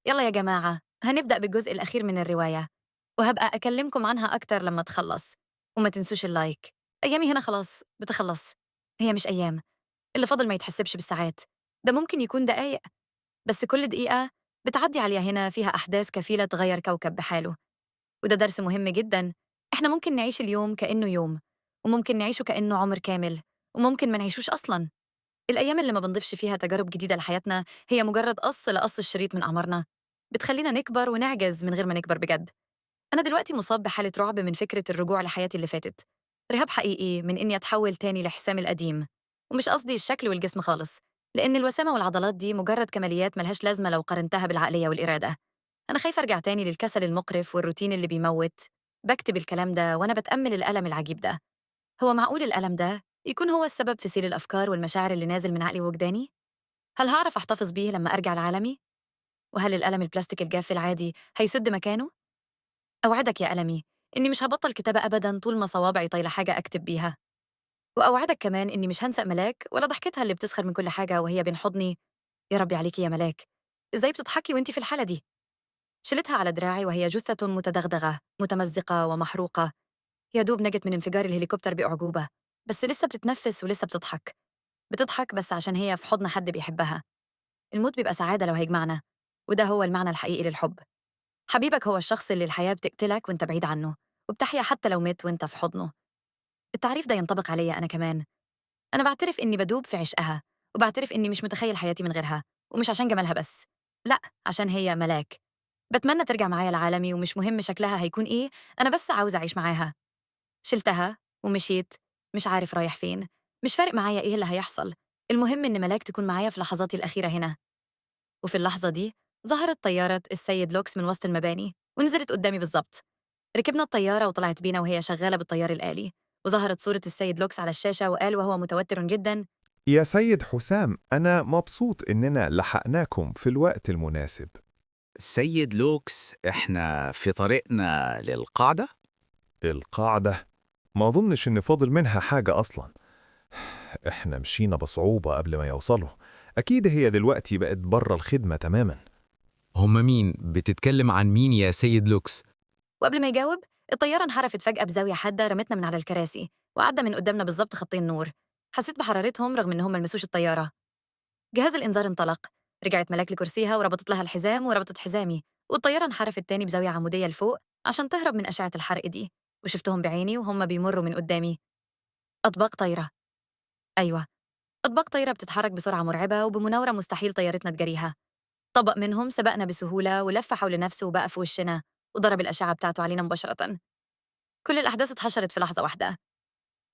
يلا يا جماعة، هنبدأ بالجزء الأخير من الرواية، وهبقى أكلمكم عنها أكتر لما تخلص. وما تنسوش اللايك. أيامي هنا خلاص بتخلص. هي مش أيام، اللي فاضل ما يتحسبش بالساعات، ده ممكن يكون دقايق. بس كل دقيقة بتعدي عليها هنا فيها أحداث كفيلة تغير كوكب بحاله. وده درس مهم جدا. إحنا ممكن نعيش اليوم كأنه يوم، وممكن نعيشه كأنه عمر كامل، وممكن ما نعيشوش أصلا. الأيام اللي ما بنضيفش فيها تجارب جديدة لحياتنا هي مجرد قص لقص الشريط من أعمارنا، بتخلينا نكبر ونعجز من غير ما نكبر بجد. أنا دلوقتي مصاب بحالة رعب من فكرة الرجوع لحياتي اللي فاتت، رهاب حقيقي من إني أتحول تاني لحسام القديم. ومش قصدي الشكل والجسم خالص، لأن الوسامة والعضلات دي مجرد كماليات ملهاش لازمة لو قارنتها بالعقلية والإرادة. أنا خايفة أرجع تاني للكسل المقرف والروتين اللي بيموت. بكتب الكلام ده وأنا بتأمل الألم العجيب ده. هو معقول الألم ده يكون هو السبب في سيل الأفكار والمشاعر اللي نازل من عقلي ووجداني؟ هل هعرف أحتفظ بيه لما أرجع لعالمي؟ وهل القلم البلاستيك الجاف العادي هيسد مكانه؟ أوعدك يا ألمي إني مش هبطل كتابة أبداً طول ما صوابعي طايلة حاجة أكتب بيها. وأوعدك كمان إني مش هنسى ملاك ولا ضحكتها اللي بتسخر من كل حاجة وهي بين حضني. يا ربي عليكي يا ملاك، إزاي بتضحكي وإنتي في الحالة دي؟ شلتها على دراعي وهي جثة متدغدغة متمزقة ومحروقة. يا دوب نجت من انفجار الهليكوبتر بأعجوبة، بس لسه بتتنفس ولسه بتضحك. بتضحك بس عشان هي في حضن حد بيحبها. الموت بيبقى سعادة لو هيجمعنا، وده هو المعنى الحقيقي للحب. حبيبك هو الشخص اللي الحياة بتقتلك وانت بعيد عنه، وبتحيا حتى لو مات وانت في حضنه. التعريف ده ينطبق عليا أنا كمان. أنا بعترف إني بدوب في عشقها، وبعترف إني مش متخيل حياتي من غيرها، ومش عشان جمالها بس، لأ، عشان هي ملاك. بتمنى ترجع معايا لعالمي ومش مهم شكلها هيكون إيه، أنا بس عاوزة أعيش معاها. شلتها ومشيت، مش عارف رايح فين، مش فارق معايا إيه اللي هيحصل. المهم إن ملاك تكون معايا في لحظاتي الأخيرة هنا. وفي اللحظة دي ظهرت طيارة السيد لوكس من وسط المباني ونزلت قدامي بالظبط. ركبنا الطيارة وطلعت بينا وهي شغالة بالطيار الآلي، وظهرت صورة السيد لوكس على الشاشة وقال وهو متوتر جدا: يا سيد حسام، أنا مبسوط إننا لحقناكم في الوقت المناسب. سيد لوكس، إحنا في طريقنا للقاعدة؟ القاعدة؟ ما أظنش إن فاضل منها حاجة أصلا. إحنا مشينا بصعوبة قبل ما يوصلوا. أكيد هي دلوقتي بقت بره الخدمة تماما. هم مين؟ بتتكلم عن مين يا سيد لوكس؟ وقبل ما يجاوب، الطيارة انحرفت فجأة بزاوية حادة رمتنا من على الكراسي، وعدى من قدامنا بالظبط خطين نور. حسيت بحرارتهم رغم إنهم ملمسوش الطيارة. جهاز الإنذار انطلق. رجعت ملاك لكرسيها وربطت لها الحزام وربطت حزامي، والطيارة انحرفت تاني بزاوية عمودية لفوق عشان تهرب من أشعة الحرق دي. وشفتهم بعيني وهم بيمروا من قدامي. أطباق طايرة. أيوة، أطباق طايرة بتتحرك بسرعة مرعبة وبمناورة مستحيل طيارتنا تجاريها. طبق منهم سبقنا بسهولة ولف حول نفسه وبقى في وشنا، وضرب الأشعة بتاعته علينا مباشرة. كل الأحداث اتحشرت في لحظة واحدة.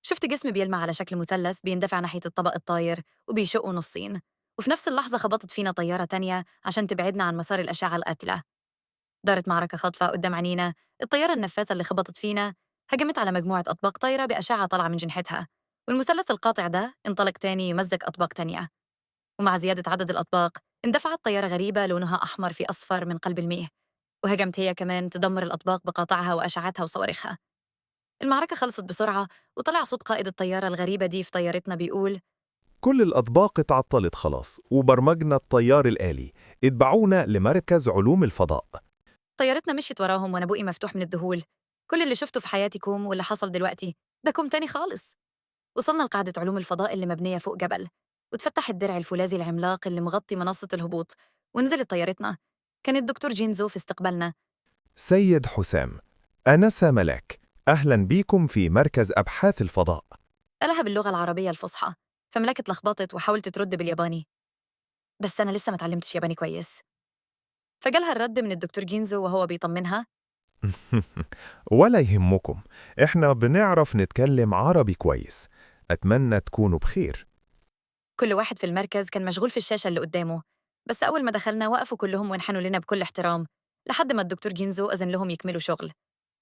شفت جسم بيلمع على شكل مثلث بيندفع ناحية الطبق الطاير وبيشقه نصين. وفي نفس اللحظة خبطت فينا طيارة تانية عشان تبعدنا عن مسار الأشعة القاتلة. دارت معركة خاطفة قدام عينينا. الطيارة النفاثة اللي خبطت فينا هجمت على مجموعة أطباق طايرة بأشعة طالعة من جنحتها، والمثلث القاطع ده انطلق تاني يمزق أطباق تانية. ومع زيادة عدد الأطباق اندفعت طيارة غريبة لونها أحمر في أصفر من قلب المياه، وهجمت هي كمان تدمر الأطباق بقاطعها وأشعتها وصواريخها. المعركة خلصت بسرعة، وطلع صوت قائد الطيارة الغريبة دي في طيارتنا بيقول: كل الأطباق اتعطلت خلاص وبرمجنا الطيار الآلي. اتبعونا لمركز علوم الفضاء. طيارتنا مشيت وراهم وأنا بوقي مفتوح من الذهول. كل اللي شفته في حياتي كوم، واللي حصل دلوقتي ده كوم تاني خالص. وصلنا لقاعدة علوم الفضاء اللي مبنية فوق جبل، وتفتح الدرع الفولاذي العملاق اللي مغطي منصة الهبوط، ونزلت طيارتنا. كان الدكتور جينزو في استقبالنا. سيد حسام، أنسة ملاك، أهلا بيكم في مركز أبحاث الفضاء. قالها باللغة العربية الفصحى، فملاك اتلخبطت وحاولت ترد بالياباني، بس أنا لسه ما اتعلمتش ياباني كويس. فجالها الرد من الدكتور جينزو وهو بيطمنها: ولا يهمكم، إحنا بنعرف نتكلم عربي كويس. أتمنى تكونوا بخير. كل واحد في المركز كان مشغول في الشاشة اللي قدامه، بس أول ما دخلنا وقفوا كلهم وانحنوا لنا بكل احترام، لحد ما الدكتور جينزو أذن لهم يكملوا شغل.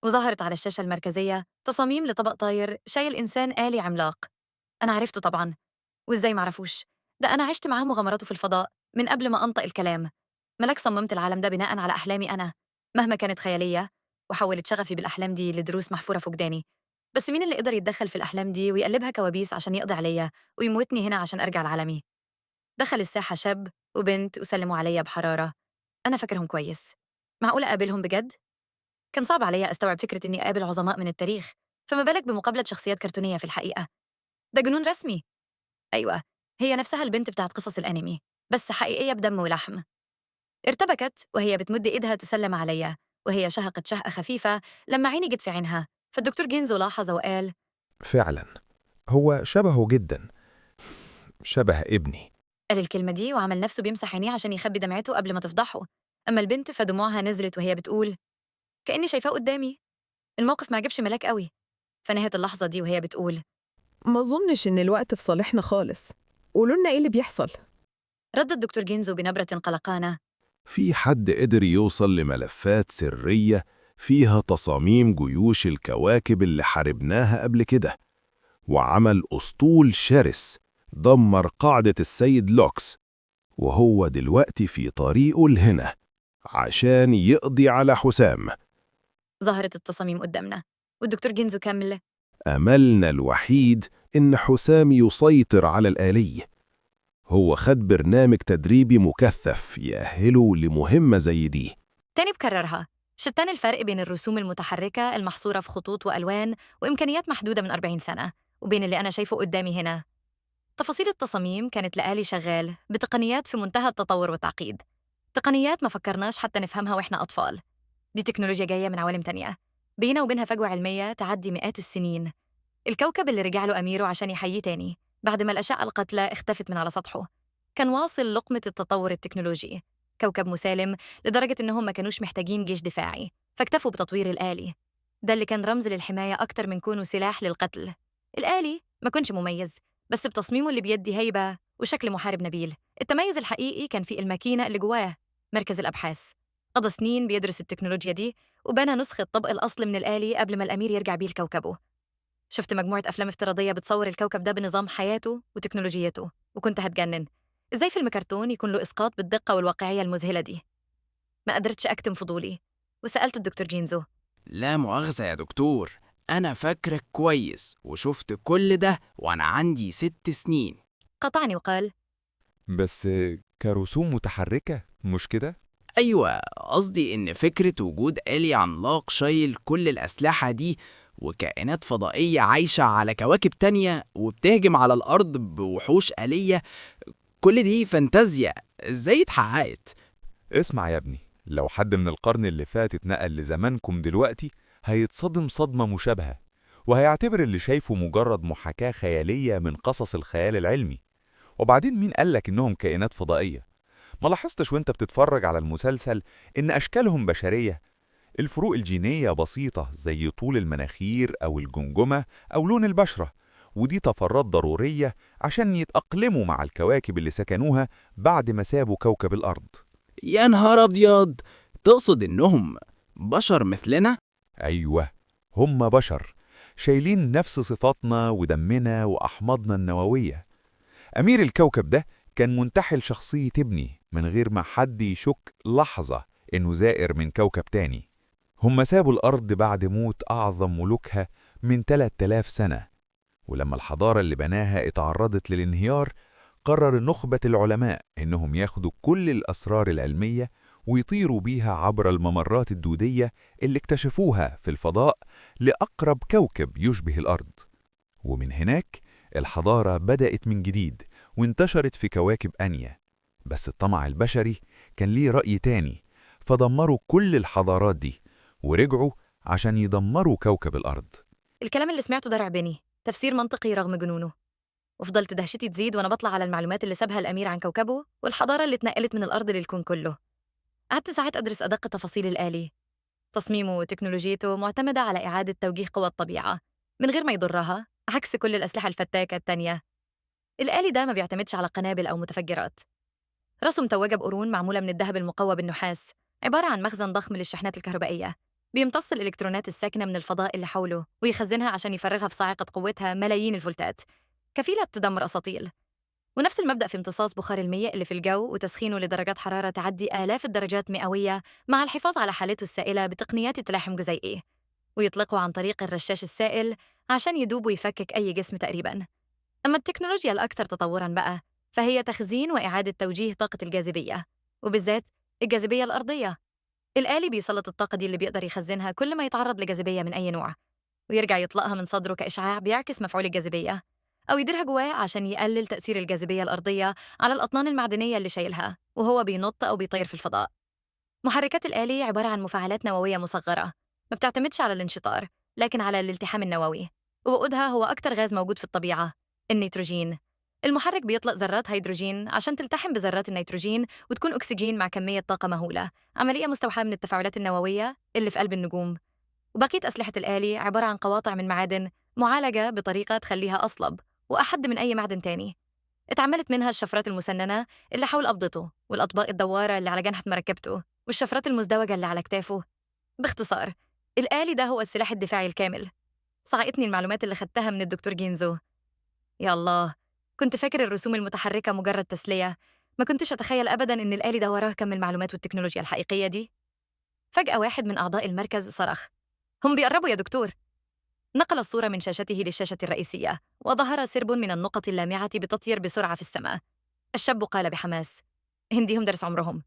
وظهرت على الشاشة المركزية تصاميم لطبق طاير شايل إنسان آلي عملاق. أنا عرفته طبعاً، وإزاي معرفوش؟ ده أنا عشت معاه مغامراته في الفضاء من قبل ما أنطق الكلام. ملاك صممت العالم ده بناءً على أحلامي أنا، مهما كانت خيالية، وحولت شغفي بالأحلام دي لدروس محفورة في وجداني. بس مين اللي قدر يتدخل في الأحلام دي ويقلبها كوابيس عشان يقضي عليا ويموتني هنا عشان أرجع لعالمي؟ دخل الساحة شاب وبنت وسلموا عليا بحرارة. أنا فاكرهم كويس. معقول أقابلهم بجد؟ كان صعب عليا أستوعب فكرة إني أقابل عظماء من التاريخ، فما بالك بمقابلة شخصيات كرتونية في الحقيقة. ده جنون رسمي. أيوة، هي نفسها البنت بتاعت قصص الأنمي، بس حقيقية بدم ولحم. ارتبكت وهي بتمد إيدها تسلم عليا، وهي شهقت شهقة خفيفة لما عيني جت في عينها، فالدكتور جينزو لاحظ وقال: فعلا، هو شبهه جدا، شبه ابني. قال الكلمة دي وعمل نفسه بيمسح عينيه عشان يخبي دمعته قبل ما تفضحه. أما البنت فدموعها نزلت وهي بتقول: كأني شايفاه قدامي. الموقف ما عجبش ملاك قوي، فنهت اللحظة دي وهي بتقول: ما أظنش إن الوقت في صالحنا خالص. قولوا لنا إيه اللي بيحصل؟ رد الدكتور جينزو بنبرة قلقانة: في حد قدر يوصل لملفات سرية فيها تصاميم جيوش الكواكب اللي حاربناها قبل كده، وعمل أسطول شرس دمر قاعدة السيد لوكس، وهو دلوقتي في طريقه لهنا عشان يقضي على حسام. ظهرت التصاميم قدامنا، والدكتور جينزو كمل: أملنا الوحيد إن حسام يسيطر على الآلي. هو خد برنامج تدريبي مكثف يأهله لمهمة زي دي. تاني بكررها: شتان الفرق بين الرسوم المتحركة المحصورة في خطوط وألوان وإمكانيات محدودة من 40 سنة، وبين اللي أنا شايفه قدامي هنا. تفاصيل التصاميم كانت لآلي شغال بتقنيات في منتهى التطور والتعقيد، تقنيات ما فكرناش حتى نفهمها وإحنا أطفال. دي تكنولوجيا جاية من عوالم تانية، بينا وبينها فجوة علمية تعدي مئات السنين. الكوكب اللي رجع له أميره عشان يحييه تاني بعد ما الأشعة القاتلة اختفت من على سطحه كان واصل لقمة التطور التكنولوجي. كوكب مسالم لدرجة إنهم ما كانوش محتاجين جيش دفاعي، فاكتفوا بتطوير الآلي. ده اللي كان رمز للحماية أكتر من كونه سلاح للقتل. الآلي ما كانش مميز، بس بتصميمه اللي بيدي هيبة وشكل محارب نبيل. التميز الحقيقي كان في الماكينة اللي جواه، مركز الأبحاث. قضى سنين بيدرس التكنولوجيا دي، وبنى نسخة طبق الأصل من الآلي قبل ما الأمير يرجع بيه لكوكبه. شفت مجموعة أفلام افتراضية بتصور الكوكب ده بنظام حياته وتكنولوجيته، وكنت هتجنن. إزاي فيلم كرتون يكون له إسقاط بالدقة والواقعية المذهلة دي؟ ما قدرتش أكتم فضولي، وسألت الدكتور جينزو: لا مؤاخذة يا دكتور، أنا فاكرك كويس وشفت كل ده وأنا عندي 6 سنين. قطعني وقال: بس كرسوم متحركة مش كده؟ أيوة، قصدي إن فكرة وجود آلي عملاق شايل كل الأسلحة دي وكائنات فضائية عايشة على كواكب تانية وبتهجم على الأرض بوحوش آلية، كل دي فانتازيا إزاي اتحققت؟ اسمع يا ابني، لو حد من القرن اللي فات اتنقل لزمانكم دلوقتي هيتصدم صدمة مشابهة، وهيعتبر اللي شايفه مجرد محاكاة خيالية من قصص الخيال العلمي. وبعدين مين قالك إنهم كائنات فضائية؟ ما لاحظتش وانت بتتفرج على المسلسل إن أشكالهم بشرية؟ الفروق الجينية بسيطة زي طول المناخير أو الجمجمة أو لون البشرة، ودي طفرات ضرورية عشان يتأقلموا مع الكواكب اللي سكنوها بعد ما سابوا كوكب الأرض. يا نهار أبيض، تقصد إنهم بشر مثلنا؟ أيوة، هم بشر شايلين نفس صفاتنا ودمنا وأحماضنا النووية. أمير الكوكب ده كان منتحل شخصية ابني من غير ما حد يشك لحظة إنه زائر من كوكب تاني. هم سابوا الأرض بعد موت أعظم ملوكها من 3000 سنة، ولما الحضارة اللي بناها اتعرضت للانهيار قرر نخبة العلماء إنهم ياخدوا كل الأسرار العلمية ويطيروا بيها عبر الممرات الدودية اللي اكتشفوها في الفضاء لأقرب كوكب يشبه الأرض. ومن هناك الحضارة بدأت من جديد وانتشرت في كواكب أنية. بس الطمع البشري كان ليه رأي تاني، فدمروا كل الحضارات دي ورجعوا عشان يدمروا كوكب الأرض. الكلام اللي سمعته ده رعبني تفسير منطقي رغم جنونه، وفضلت دهشتي تزيد وأنا بطلع على المعلومات اللي سابها الأمير عن كوكبه والحضارة اللي اتنقلت من الأرض للكون كله. قعدت ساعات أدرس أدق تفاصيل الآلي. تصميمه وتكنولوجيته معتمدة على إعادة توجيه قوى الطبيعة من غير ما يضرها، عكس كل الأسلحة الفتاكة التانية. الآلي ده ما بيعتمدش على قنابل أو متفجرات. راسه متوجة بقرون معمولة من الذهب المقوى بالنحاس، عبارة عن مخزن ضخم للشحنات الكهربائية. بيمتص الإلكترونات الساكنة من الفضاء اللي حوله ويخزنها عشان يفرغها في صاعقة قوتها ملايين الفولتات، كفيلة تدمر أساطيل. ونفس المبدأ في امتصاص بخار المياه اللي في الجو وتسخينه لدرجات حرارة تعدي آلاف الدرجات مئوية مع الحفاظ على حالته السائلة بتقنيات تلاحم جزيئي، ويطلقه عن طريق الرشاش السائل عشان يدوب ويفكك أي جسم تقريباً. أما التكنولوجيا الأكثر تطوراً بقى فهي تخزين وإعادة توجيه طاقة الجاذبية، وبالذات الجاذبية الأرضية. الآلي بيسلط الطاقة دي اللي بيقدر يخزنها كل ما يتعرض لجاذبية من أي نوع، ويرجع يطلقها من صدره كإشعاع بيعكس مفعول الجاذبية، أو يديرها جواه عشان يقلل تأثير الجاذبية الأرضية على الأطنان المعدنية اللي شايلها وهو بينط أو بيطير في الفضاء. محركات الآلي عبارة عن مفاعلات نووية مصغرة ما بتعتمدش على الانشطار لكن على الالتحام النووي، ووقودها هو أكتر غاز موجود في الطبيعة، النيتروجين. المحرك بيطلق ذرات هيدروجين عشان تلتحم بذرات النيتروجين وتكون أكسجين مع كمية طاقة مهولة، عملية مستوحاة من التفاعلات النووية اللي في قلب النجوم. وبقية أسلحة الآلي عبارة عن قواطع من معادن معالجة بطريقة تخليها أصلب وأحد من أي معدن تاني. اتعملت منها الشفرات المسننة اللي حول قبضته، والأطباق الدوارة اللي على جنحة مركبته، والشفرات المزدوجة اللي على كتافه. باختصار، الآلي ده هو السلاح الدفاعي الكامل. صعقتني المعلومات اللي خدتها من الدكتور جينزو. يا الله، كنت فاكر الرسوم المتحركة مجرد تسلية، ما كنتش أتخيل أبداً إن الآلي ده وراه كم المعلومات والتكنولوجيا الحقيقية دي. فجأة واحد من أعضاء المركز صرخ: هم بيقربوا يا دكتور! نقل الصورة من شاشته للشاشة الرئيسية، وظهر سرب من النقط اللامعة بتطير بسرعة في السماء. الشاب قال بحماس: هنديهم درس عمرهم،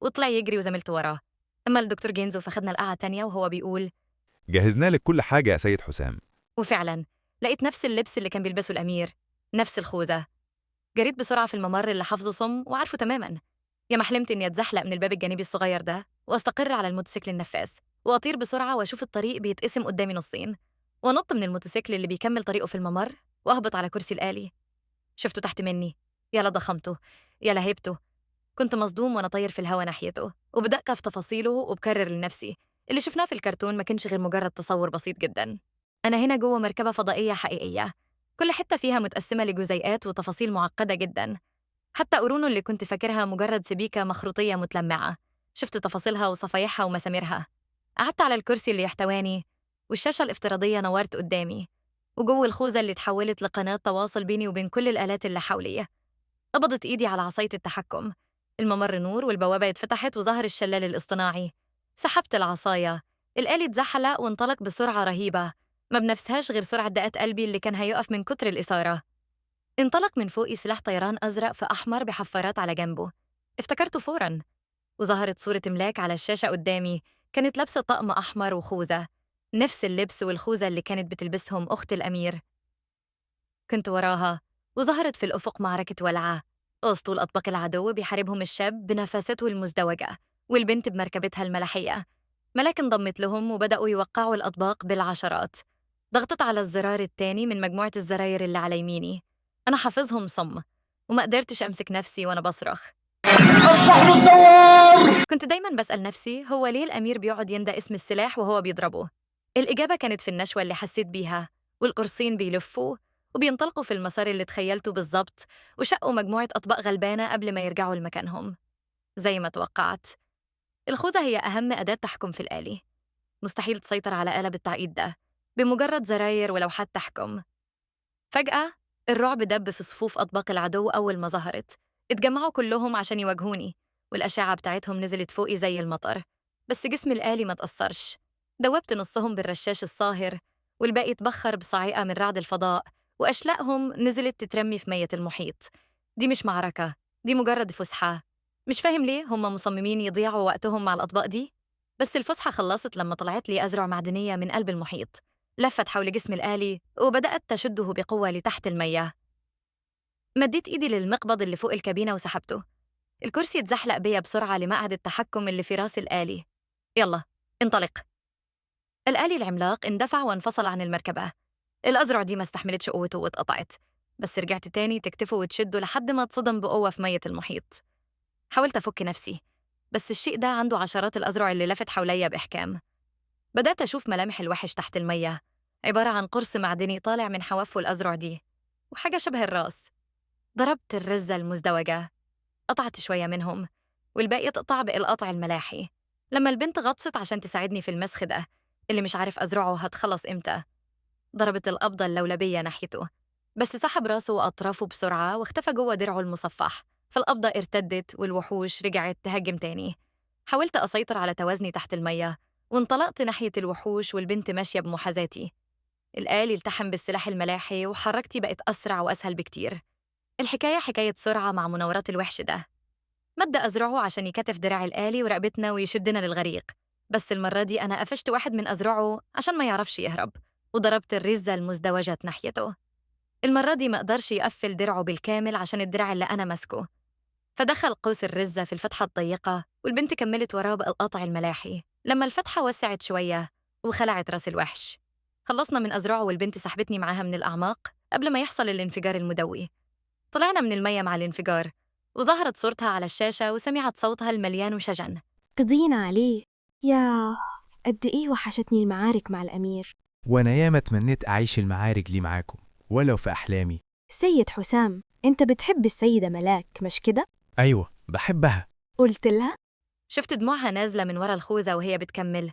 وطلع يجري وزميلته وراه. أما الدكتور جينزو فخدنا القعدة تانية وهو بيقول: جهزنا لك كل حاجة يا سيد حسام. وفعلاً لقيت نفس اللبس اللي كان بيلبسه الأمير، نفس الخوذة. جريت بسرعة في الممر اللي حافظه صم وعارفه تماماً. يا ما حلمت إني أتزحلق من الباب الجانبي الصغير ده وأستقر على الموتوسيكل النفاث وأطير بسرعة وأشوف الطريق بيتقسم قدامي نصين، وأنط من الموتوسيكل اللي بيكمل طريقه في الممر وأهبط على كرسي الآلي. شفته تحت مني، يا لضخامته، يا لهيبته. كنت مصدوم وأنا طاير في الهوا ناحيته وبدقق في تفاصيله وبكرر لنفسي اللي شفناه في الكرتون ما كانش غير مجرد تصور بسيط جدا. أنا هنا جوه مركبة فضائية حقيقية، كل حتة فيها متقسمة لجزيئات وتفاصيل معقدة جدا. حتى قرونه اللي كنت فاكرها مجرد سبيكة مخروطية متلمعة، شفت تفاصيلها وصفايحها ومساميرها. قعدت على الكرسي اللي يحتواني، والشاشة الافتراضية نورت قدامي، وجوه الخوذة اللي اتحولت لقناة تواصل بيني وبين كل الآلات اللي حولي. قبضت إيدي على عصاية التحكم، الممر نور والبوابة اتفتحت وظهر الشلال الاصطناعي. سحبت العصاية، الآلي اتزحلق وانطلق بسرعة رهيبة ما بنفسهاش غير سرعة دقات قلبي اللي كان هيقف من كتر الإثارة. انطلق من فوقي سلاح طيران أزرق في أحمر بحفارات على جنبه، افتكرته فوراً. وظهرت صورة ملاك على الشاشة قدامي، كانت لابسة طقم أحمر وخوذة، نفس اللبس والخوذة اللي كانت بتلبسهم أخت الأمير. كنت وراها، وظهرت في الأفق معركة ولعة، أسطول أطباق العدو بيحاربهم الشاب بنفاثته المزدوجة والبنت بمركبتها الملاحية. ملاك انضمت لهم وبدأوا يوقعوا الأطباق بالعشرات. ضغطت على الزرار التاني من مجموعة الزراير اللي على يميني، أنا حافظهم صم، وما قدرتش أمسك نفسي وأنا بصرخ. كنت دايماً بسأل نفسي هو ليه الأمير بيقعد يندى اسم السلاح وهو بيضربه؟ الإجابة كانت في النشوة اللي حسيت بيها، والقرصين بيلفوا وبينطلقوا في المسار اللي تخيلته بالظبط، وشقوا مجموعة أطباق غلبانة قبل ما يرجعوا لمكانهم. زي ما توقعت، الخوذة هي أهم أداة تحكم في الآلي. مستحيل تسيطر على آلة بالتعقيد ده بمجرد زراير ولوحات تحكم. فجأة الرعب دب في صفوف أطباق العدو. أول ما ظهرت اتجمعوا كلهم عشان يواجهوني، والأشعة بتاعتهم نزلت فوقي زي المطر، بس جسم الآلي ما تأثرش. دوبت نصهم بالرشاش الصاهر، والباقي اتبخر بصاعقة من رعد الفضاء، وأشلاءهم نزلت تترمي في مية المحيط. دي مش معركة، دي مجرد فسحة. مش فاهم ليه هم مصممين يضيعوا وقتهم مع الأطباق دي، بس الفسحة خلصت لما طلعت لي أزرع معدنية من قلب المحيط، لفت حول جسم الآلي وبدأت تشده بقوة لتحت المياه. مديت إيدي للمقبض اللي فوق الكابينة وسحبته. الكرسي اتزحلق بيا بسرعة لمقعد التحكم اللي في راس الآلي. يلا انطلق. الآلي العملاق اندفع وانفصل عن المركبة. الأزرع دي ما استحملتش قوته واتقطعت، بس رجعت تاني تكتفه وتشده لحد ما اتصدم بقوة في مية المحيط. حاولت أفك نفسي، بس الشيء ده عنده عشرات الأزرع اللي لفت حوليا بإحكام. بدأت أشوف ملامح الوحش تحت المية، عبارة عن قرص معدني طالع من حوافه الأزرع دي، وحاجة شبه الراس. ضربت الرزة المزدوجة، قطعت شوية منهم، والباقي تقطع بالقطع الملاحي. لما البنت غطست عشان تساعدني في المسخ ده اللي مش عارف أزرعه هتخلص إمتى، ضربت القبضة اللولبية ناحيته، بس سحب راسه وأطرافه بسرعة واختفى جوه درعه المصفح. فالقبضة ارتدت والوحوش رجعت تهجم تاني. حاولت أسيطر على توازني تحت المية، وانطلقت ناحية الوحوش والبنت ماشية بمحاذاتي. الآلي التحم بالسلاح الملاحي وحركتي بقت أسرع وأسهل بكتير. الحكاية حكاية سرعة مع مناورات الوحش ده. مد أذرعه عشان يكتف دراع الآلي ورقبتنا ويشدنا للغريق، بس المرة دي أنا قفشت واحد من أذرعه عشان ما يعرفش يهرب، وضربت الرزة المزدوجة ناحيته. المرة دي ما قدرش يقفل درعه بالكامل عشان الدراع اللي أنا ماسكه، فدخل قوس الرزة في الفتحة الضيقة، والبنت كملت وراه بالقطع الملاحي. لما الفتحة وسعت شوية وخلعت راس الوحش، خلصنا من أذرعه والبنت سحبتني معاها من الأعماق قبل ما يحصل الانفجار المدوي. طلعنا من المية مع الانفجار، وظهرت صورتها على الشاشة وسمعت صوتها المليان شجن. قضينا عليه. ياه، قد إيه وحشتني المعارك مع الأمير. وأنا ياما تمنيت أعيش المعارك دي معاكم ولو في أحلامي. سيد حسام، أنت بتحب السيدة ملاك مش كده؟ أيوة بحبها. قلت لها؟ شفت دموعها نازلة من ورا الخوذة وهي بتكمل.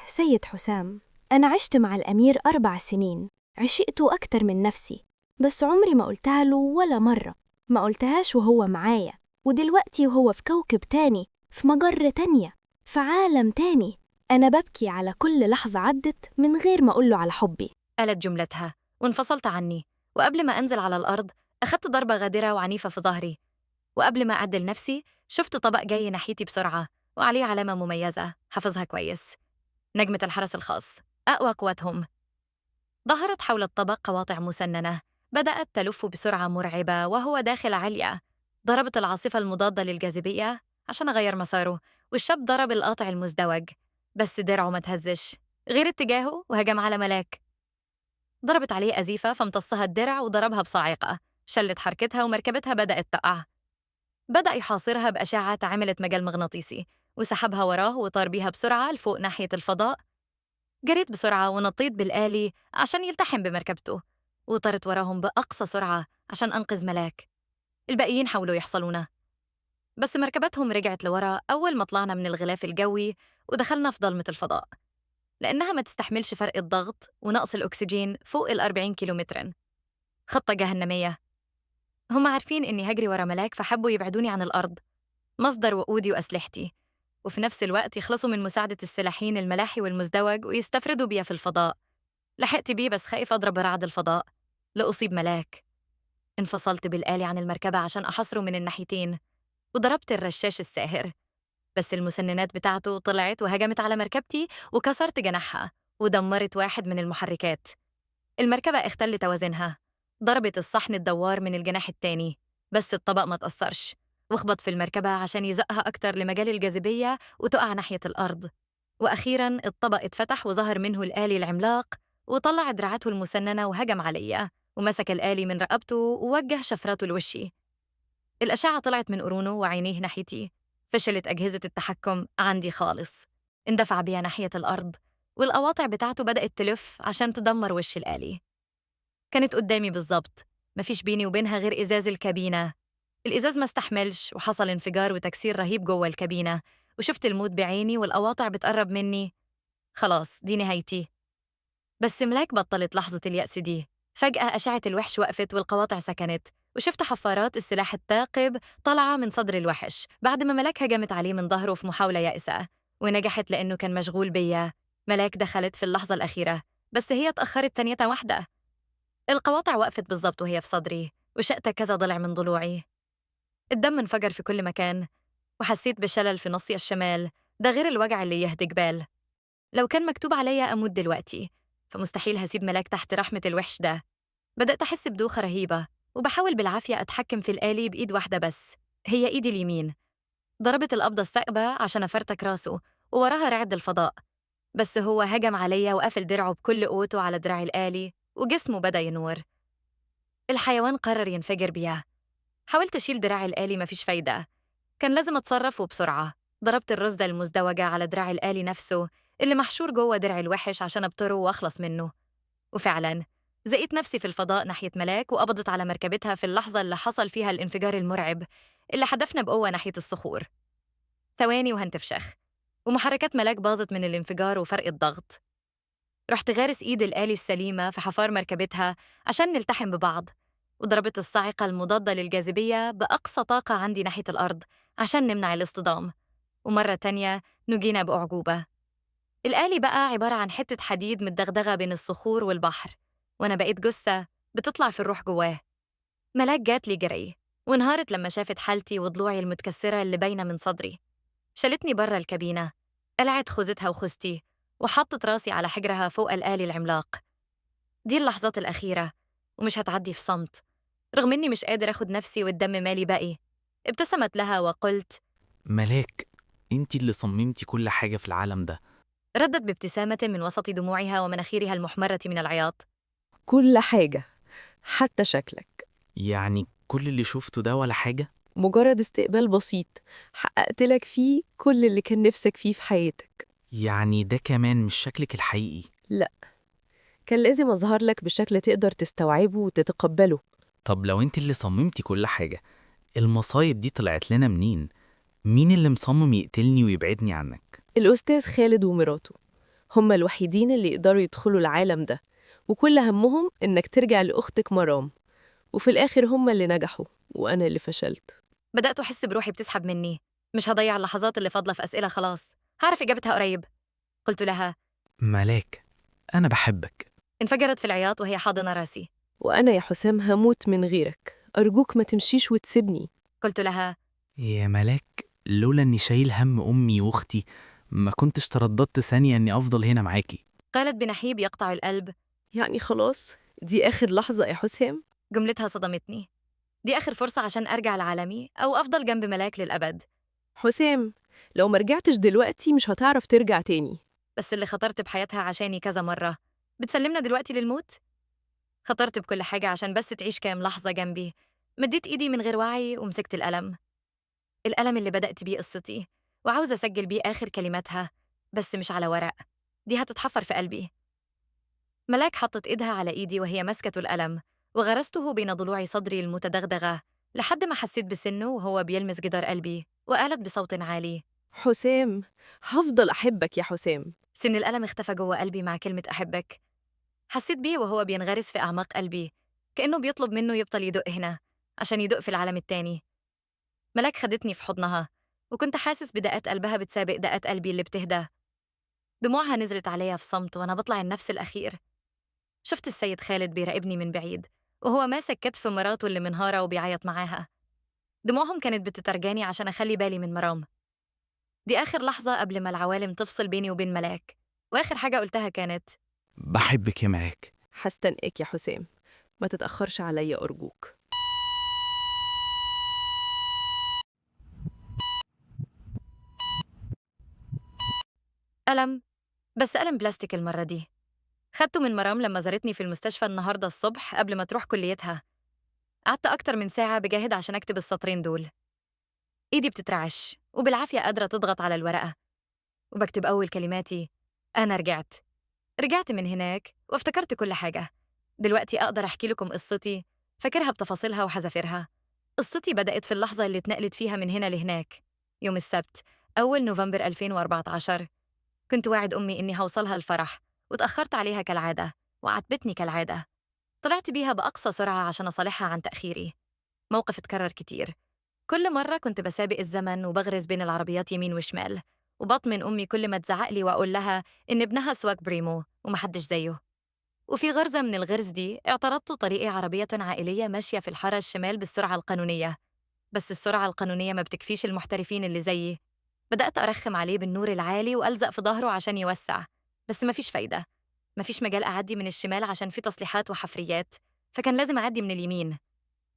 سيد حسام، أنا عشت مع الأمير 4 سنين، عشقته أكتر من نفسي، بس عمري ما قلتها له ولا مرة. ما قلتهاش وهو معايا، ودلوقتي وهو في كوكب تاني، في مجرة تانية، في عالم تاني. أنا ببكي على كل لحظة عدت من غير ما أقوله على حبي. قالت جملتها وانفصلت عني، وقبل ما أنزل على الأرض أخدت ضربة غادرة وعنيفة في ظهري، وقبل ما أعدل نفسي شفت طبق جاي ناحيتي بسرعة وعليه علامة مميزة حفظها كويس: نجمة الحرس الخاص، أقوى قواتهم. ظهرت حول الطبق قواطع مسننة بدأت تلف بسرعة مرعبة وهو داخل عليا. ضربت العاصفة المضادة للجاذبية عشان أغير مساره، والشاب ضرب القاطع المزدوج، بس درعه ما تهزش، غير اتجاهه وهجم على ملاك. ضربت عليه أزيفة فامتصها الدرع وضربها بصاعقة، شلت حركتها ومركبتها بدأت تقع. بدأ يحاصرها بأشعة عملت مجال مغناطيسي، وسحبها وراه وطار بيها بسرعة لفوق ناحية الفضاء. جريت بسرعة ونطيت بالآلي عشان يلتحم بمركبته، وطرت وراهم بأقصى سرعة عشان أنقذ ملاك. الباقيين حاولوا يحصلونا، بس مركبتهم رجعت لورا أول ما طلعنا من الغلاف الجوي ودخلنا في ضلمة الفضاء، لأنها ما تستحملش فرق الضغط ونقص الأكسجين فوق 40 كيلومتر. خطة جهنمية. هم عارفين إني هجري ورا ملاك فحبوا يبعدوني عن الأرض، مصدر وقودي وأسلحتي، وفي نفس الوقت يخلصوا من مساعدة السلاحين الملاحي والمزدوج ويستفردوا بيا في الفضاء. لحقت بيه بس خايف أضرب رعد الفضاء لأصيب ملاك. انفصلت بالآلي عن المركبة عشان أحصره من الناحيتين، وضربت الرشاش الساهر، بس المسننات بتاعته طلعت وهجمت على مركبتي وكسرت جناحها ودمرت واحد من المحركات. المركبة اختل توازنها، ضربت الصحن الدوار من الجناح التاني، بس الطبق ما تأثرش وخبط في المركبة عشان يزقها أكتر لمجال الجاذبية وتقع ناحية الأرض. وأخيراً الطبق اتفتح وظهر منه الآلي العملاق، وطلع دراعاته المسننة وهجم عليا ومسك الآلي من رقبته ووجه شفراته لوشي. الأشعة طلعت من قرونه وعينيه ناحيتي، فشلت أجهزة التحكم عندي خالص. اندفع بيا ناحية الأرض، والقواطع بتاعته بدأت تلف عشان تدمر وش الآلي. كانت قدامي بالظبط، مفيش بيني وبينها غير إزاز الكابينة. الإزاز ما استحملش وحصل انفجار وتكسير رهيب جوه الكابينة، وشفت الموت بعيني والقواطع بتقرب مني. خلاص دي نهايتي. بس ملاك بطلت لحظة اليأس دي. فجأة أشعة الوحش وقفت والقواطع سكنت، وشفت حفارات السلاح الثاقب طالعة من صدر الوحش بعد ما ملاك هجمت عليه من ظهره في محاولة يائسة، ونجحت لأنه كان مشغول بيا. ملاك دخلت في اللحظة الأخيرة، بس هي اتأخرت ثانية واحدة. القواطع وقفت بالظبط وهي في صدري، وشقت كذا ضلع من ضلوعي. الدم انفجر في كل مكان، وحسيت بشلل في نصي الشمال، ده غير الوجع اللي يهدي جبال. لو كان مكتوب عليا أموت دلوقتي فمستحيل هسيب ملاك تحت رحمة الوحش ده. بدأت أحس بدوخة رهيبة، وبحاول بالعافية أتحكم في الآلي بإيد واحدة بس، هي إيدي اليمين. ضربت القبضة الثاقبة عشان أفرتك راسه، ووراها رعد الفضاء، بس هو هجم عليا وقفل درعه بكل قوته على دراعي الآلي، وجسمه بدأ ينور. الحيوان قرر ينفجر بيها. حاولت أشيل دراعي الآلي مفيش فايدة، كان لازم أتصرف وبسرعة. ضربت الرزدة المزدوجة على دراع الآلي نفسه اللي محشور جوه درع الوحش عشان أبتره وأخلص منه. وفعلاً زقيت نفسي في الفضاء ناحية ملاك، وقبضت على مركبتها في اللحظة اللي حصل فيها الانفجار المرعب اللي حدفنا بقوة ناحية الصخور. ثواني وهنتفشخ، ومحركات ملاك باظت من الانفجار وفرق الضغط. رحت غارس إيد الآلي السليمة في حفار مركبتها عشان نلتحم ببعض، وضربت الصاعقة المضادة للجاذبية بأقصى طاقة عندي ناحية الأرض عشان نمنع الاصطدام. ومرة تانية نجينا بأعجوبة. الآلي بقى عبارة عن حتة حديد متدغدغة بين الصخور والبحر، وأنا بقيت جثة بتطلع في الروح جواه. ملاك جات لي جري، وانهارت لما شافت حالتي وضلوعي المتكسرة اللي باينة من صدري. شالتني برا الكابينة، قلعت خوذتها وخوذتي، وحطت راسي على حجرها فوق الآلي العملاق. دي اللحظات الأخيرة، ومش هتعدي في صمت، رغم إني مش قادر أخد نفسي والدم مالي باقي. ابتسمت لها وقلت: ملاك، انت اللي صممتي كل حاجة في العالم ده. ردت بابتسامة من وسط دموعها ومناخيرها المحمرة من العياط. كل حاجة، حتى شكلك. يعني كل اللي شفته ده ولا حاجة؟ مجرد استقبال بسيط حققت لك فيه كل اللي كان نفسك فيه في حياتك. يعني ده كمان مش شكلك الحقيقي؟ لا، كان لازم أظهر لك بشكل تقدر تستوعبه وتتقبله. طب لو انت اللي صممتي كل حاجة، المصايب دي طلعت لنا منين؟ مين اللي مصمم يقتلني ويبعدني عنك؟ الأستاذ خالد ومراته هما الوحيدين اللي يقدروا يدخلوا العالم ده، وكل همهم إنك ترجع لأختك مرام، وفي الآخر هما اللي نجحوا وأنا اللي فشلت. بدأت أحس بروحي بتسحب مني. مش هضيع اللحظات اللي فاضلة في أسئلة خلاص هعرف إجابتها قريب. قلت لها: ملاك، أنا بحبك. انفجرت في العياط وهي حاضنة راسي. وأنا يا حسام هموت من غيرك، أرجوك ما تمشيش وتسيبني. قلت لها: يا ملاك، لولا إني شايل هم أمي وأختي ما كنتش ترددت ثانية إني أفضل هنا معاكي. قالت بنحيب يقطع القلب: يعني خلاص دي آخر لحظة يا حسام؟ جملتها صدمتني. دي آخر فرصة عشان أرجع لعالمي أو أفضل جنب ملاك للأبد. حسام، لو ما رجعتش دلوقتي مش هتعرف ترجع تاني. بس اللي خطرت بحياتها عشاني كذا مرة بتسلمنا دلوقتي للموت؟ خطرت بكل حاجة عشان بس تعيش كام لحظة جنبي. مديت إيدي من غير وعي ومسكت القلم. القلم اللي بدأت بيه قصتي، وعاوزة أسجل بيه آخر كلماتها، بس مش على ورق، دي هتتحفر في قلبي. ملاك حطت إيدها على إيدي وهي ماسكة القلم، وغرسته بين ضلوع صدري المتدغدغة لحد ما حسيت بسنه وهو بيلمس جدار قلبي، وقالت بصوت عالي: حسام، هفضل أحبك يا حسام. سن القلم اختفى جوه قلبي مع كلمة أحبك. حسيت بيه وهو بينغرس في أعماق قلبي، كأنه بيطلب منه يبطل يدق هنا عشان يدق في العالم التاني. ملاك خدتني في حضنها، وكنت حاسس بدقات قلبها بتسابق دقات قلبي اللي بتهدى. دموعها نزلت عليا في صمت وأنا بطلع النفس الأخير. شفت السيد خالد بيراقبني من بعيد وهو ماسك كتف مراته اللي منهارة وبيعيط معاها. دموعهم كانت بتترجاني عشان أخلي بالي من مرام. دي آخر لحظة قبل ما العوالم تفصل بيني وبين ملاك، وآخر حاجة قلتها كانت: بحبك يا ملاك. هستنقك يا حسام، ما تتأخرش عليا أرجوك. ألم، بس ألم بلاستيك المرة دي. خدته من مرام لما زارتني في المستشفى النهاردة الصبح قبل ما تروح كليتها. قعدت أكتر من ساعة بجاهد عشان أكتب السطرين دول. إيدي بتترعش وبالعافية قادرة تضغط على الورقة، وبكتب أول كلماتي: أنا رجعت من هناك وافتكرت كل حاجة. دلوقتي أقدر أحكي لكم قصتي، فاكرها بتفاصيلها وحذافيرها. قصتي بدأت في اللحظة اللي اتنقلت فيها من هنا لهناك، يوم السبت، أول نوفمبر 2014. كنت واعد أمي إني هوصلها الفرح، وتأخرت عليها كالعادة، وعاتبتني كالعادة. طلعت بيها بأقصى سرعة عشان أصالحها عن تأخيري. موقف اتكرر كتير. كل مرة كنت بسابق الزمن وبغرز بين العربيات يمين وشمال، وبطمن أمي كل ما تزعق لي وأقول لها إن ابنها سواق بريمو ومحدش زيه. وفي غرزة من الغرز دي اعترضت طريقي عربية عائلية ماشية في الحارة الشمال بالسرعة القانونية، بس السرعة القانونية ما بتكفيش المحترفين اللي زيي. بدأت أرخم عليه بالنور العالي وألزق في ظهره عشان يوسع، بس مفيش فايدة. مفيش مجال أعدي من الشمال عشان في تصليحات وحفريات، فكان لازم أعدي من اليمين.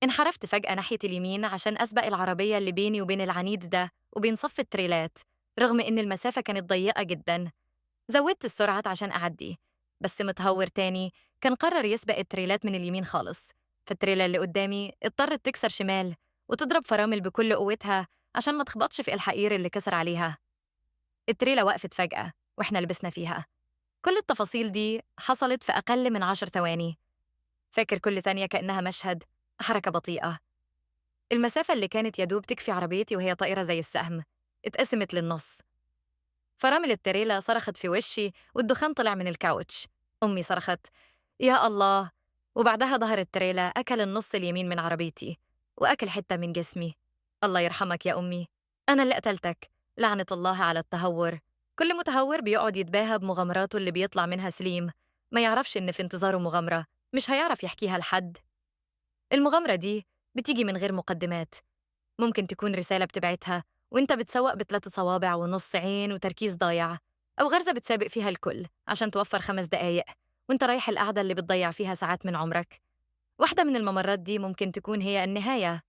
انحرفت فجأة ناحية اليمين عشان أسبق العربية اللي بيني وبين العنيد ده وبين صف التريلات، رغم إن المسافة كانت ضيقة جداً. زودت السرعة عشان أعدي، بس متهور تاني كان قرر يسبق التريلات من اليمين خالص، فالتريلا اللي قدامي اضطرت تكسر شمال وتضرب فرامل بكل قوتها عشان ما تخبطش في الحقير اللي كسر عليها. التريلا وقفت فجأة وإحنا لبسنا فيها. كل التفاصيل دي حصلت في أقل من 10 ثواني. فاكر كل ثانية كأنها مشهد، حركة بطيئة. المسافة اللي كانت يدوب تكفي عربيتي وهي طائرة زي السهم اتقسمت للنص. فرامل التريلا صرخت في وشي والدخان طلع من الكاوتش. أمي صرخت: يا الله! وبعدها ظهر التريلا أكل النص اليمين من عربيتي وأكل حتة من جسمي. الله يرحمك يا أمي، أنا اللي قتلتك، لعنة الله على التهور. كل متهور بيقعد يتباهى بمغامراته اللي بيطلع منها سليم، ما يعرفش إن في انتظاره مغامرة مش هيعرف يحكيها لحد. المغامرة دي بتيجي من غير مقدمات. ممكن تكون رسالة بتبعتها وانت بتسوق ب3 صوابع ونص عين وتركيز ضايع، أو غرزة بتسابق فيها الكل عشان توفر 5 دقايق وانت رايح القعدة اللي بتضيع فيها ساعات من عمرك. واحدة من الممرات دي ممكن تكون هي النهاية،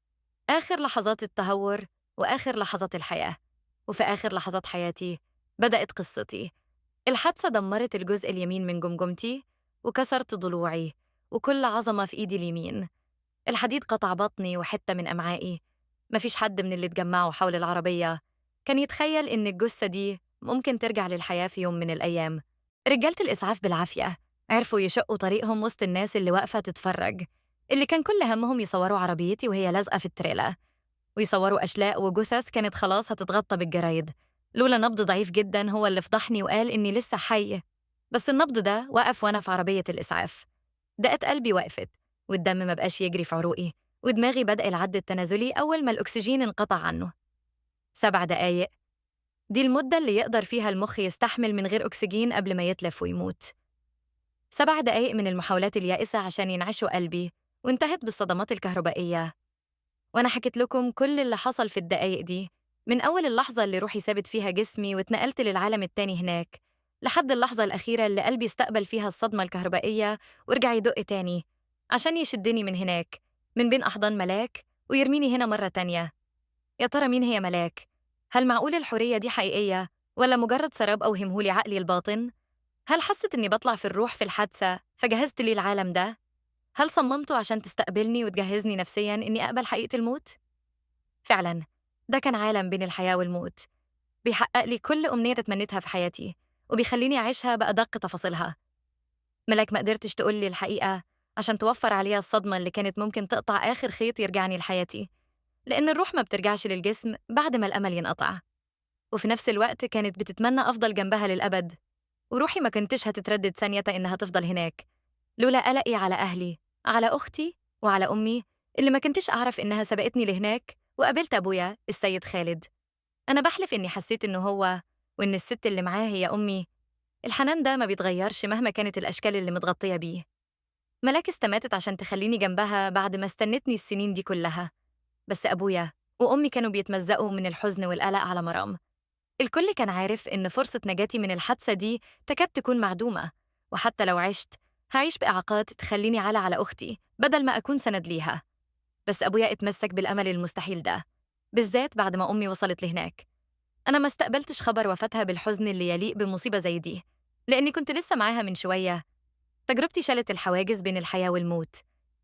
آخر لحظات التهور وآخر لحظات الحياة. وفي آخر لحظات حياتي بدأت قصتي. الحادثة دمرت الجزء اليمين من جمجمتي وكسرت ضلوعي وكل عظمة في إيدي اليمين. الحديد قطع بطني وحتة من أمعائي. مفيش حد من اللي اتجمعوا حول العربية كان يتخيل إن الجثة دي ممكن ترجع للحياة في يوم من الأيام. رجالة الإسعاف بالعافية عرفوا يشقوا طريقهم وسط الناس اللي واقفة تتفرج، اللي كان كل همهم يصوروا عربيتي وهي لازقة في التريلا، ويصوروا أشلاء وجثث كانت خلاص هتتغطى بالجرايد. لولا نبض ضعيف جدا هو اللي فضحني وقال إني لسه حي، بس النبض ده وقف وأنا في عربية الإسعاف. دقت قلبي وقفت والدم ما بقاش يجري في عروقي، ودماغي بدأ العد التنازلي أول ما الأكسجين انقطع عنه. 7 دقايق، دي المدة اللي يقدر فيها المخ يستحمل من غير أكسجين قبل ما يتلف ويموت. 7 دقايق من المحاولات اليائسة عشان ينعشوا قلبي، وانتهت بالصدمات الكهربائية. وأنا حكيت لكم كل اللي حصل في الدقايق دي، من أول اللحظة اللي روحي سابت فيها جسمي واتنقلت للعالم التاني هناك، لحد اللحظة الأخيرة اللي قلبي استقبل فيها الصدمة الكهربائية ورجع يدق تاني عشان يشدني من هناك، من بين أحضان ملاك، ويرميني هنا مرة تانية. يا ترى مين هي ملاك؟ هل معقول الحرية دي حقيقية ولا مجرد سراب أوهمهولي عقلي الباطن؟ هل حست إني بطلع في الروح في الحادثة فجهزت لي العالم ده؟ هل صممته عشان تستقبلني وتجهزني نفسياً إني أقبل حقيقة الموت؟ فعلاً، ده كان عالم بين الحياة والموت، بيحقق لي كل أمنية تمنيتها في حياتي وبيخليني أعيشها بأدق تفاصيلها. ملاك ما قدرتش تقول لي الحقيقة عشان توفر عليها الصدمة اللي كانت ممكن تقطع آخر خيط يرجعني لحياتي، لأن الروح ما بترجعش للجسم بعد ما الأمل ينقطع. وفي نفس الوقت كانت بتتمنى أفضل جنبها للأبد، وروحي ما كنتش هتتردد ثانية إنها تفضل هناك، لولا قلقي على أهلي، على أختي وعلى أمي اللي ما كنتش أعرف إنها سبقتني لهناك. وقابلت أبويا السيد خالد. أنا بحلف إني حسيت إنه هو، وإن الست اللي معاه هي أمي. الحنان ده ما بيتغيرش مهما كانت الأشكال اللي متغطية بيه. ملاك استماتت عشان تخليني جنبها بعد ما استنتني السنين دي كلها، بس أبويا وأمي كانوا بيتمزقوا من الحزن والقلق على مرام. الكل كان عارف إن فرصة نجاتي من الحادثة دي تكاد تكون معدومة، وحتى لو عشت هعيش بإعاقات تخليني على أختي بدل ما أكون سند ليها. بس أبويا اتمسك بالأمل المستحيل ده، بالذات بعد ما أمي وصلت لهناك. أنا ما استقبلتش خبر وفاتها بالحزن اللي يليق بمصيبة زي دي، لأني كنت لسه معاها من شوية. تجربتي شالت الحواجز بين الحياة والموت.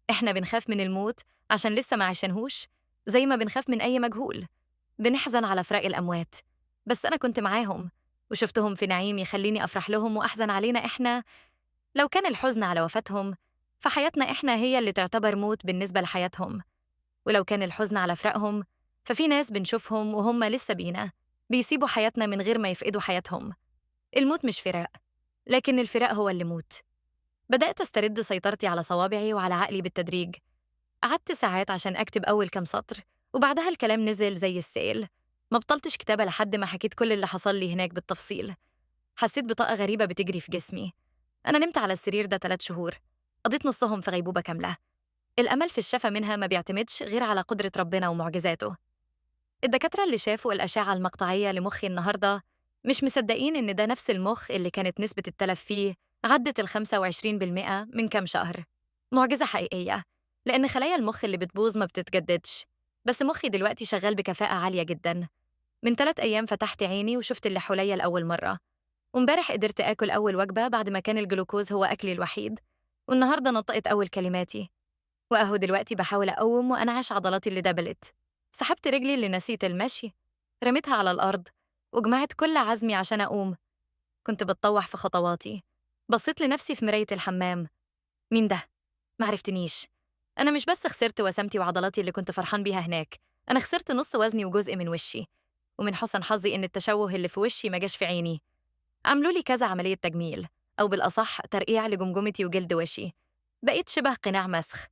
إحنا بنخاف من الموت عشان لسه ما عشنهوش، زي ما بنخاف من أي مجهول. بنحزن على فراق الأموات، بس أنا كنت معاهم وشفتهم في نعيم يخليني أفرح لهم وأحزن علينا إحنا. لو كان الحزن على وفاتهم فحياتنا إحنا هي اللي تعتبر موت بالنسبة لحياتهم، ولو كان الحزن على فراقهم ففي ناس بنشوفهم وهم لسه بينا بيسيبوا حياتنا من غير ما يفقدوا حياتهم. الموت مش فراق، لكن الفراق هو اللي موت. بدأت أسترد سيطرتي على صوابعي وعلى عقلي بالتدريج. قعدت ساعات عشان أكتب أول كام سطر، وبعدها الكلام نزل زي السيل. ما بطلتش كتابة لحد ما حكيت كل اللي حصل لي هناك بالتفصيل. حسيت بطاقة غريبة بتجري في جسمي. أنا نمت على السرير ده 3 شهور، قضيت نصهم في غيبوبة كاملة. الأمل في الشفا منها ما بيعتمدش غير على قدرة ربنا ومعجزاته. الدكاترة اللي شافوا الأشعة المقطعية لمخي النهاردة مش مصدقين إن ده نفس المخ اللي كانت نسبة التلف فيه عدت 25% من كام شهر. معجزة حقيقية، لأن خلايا المخ اللي بتبوظ ما بتتجددش. بس مخي دلوقتي شغال بكفاءة عالية جداً. من 3 أيام فتحت عيني وشفت اللي حواليا لأول مرة، وامبارح قدرت آكل أول وجبة بعد ما كان الجلوكوز هو أكلي الوحيد، والنهاردة نطقت أول كلماتي. وأهو دلوقتي بحاول أقوم وأنعش عضلاتي اللي دبلت. سحبت رجلي اللي نسيت المشي، رميتها على الأرض، وجمعت كل عزمي عشان أقوم. كنت بتطوح في خطواتي، بصيت لنفسي في مراية الحمام. مين ده؟ معرفتنيش. أنا مش بس خسرت وسمتي وعضلاتي اللي كنت فرحان بيها هناك، أنا خسرت نص وزني وجزء من وشي. ومن حسن حظي إن التشوه اللي في وشي ما جاش في عيني. عملوا لي كذا عملية تجميل، أو بالأصح ترقيع لجمجمتي وجلد وشي. بقيت شبه قناع مسخ.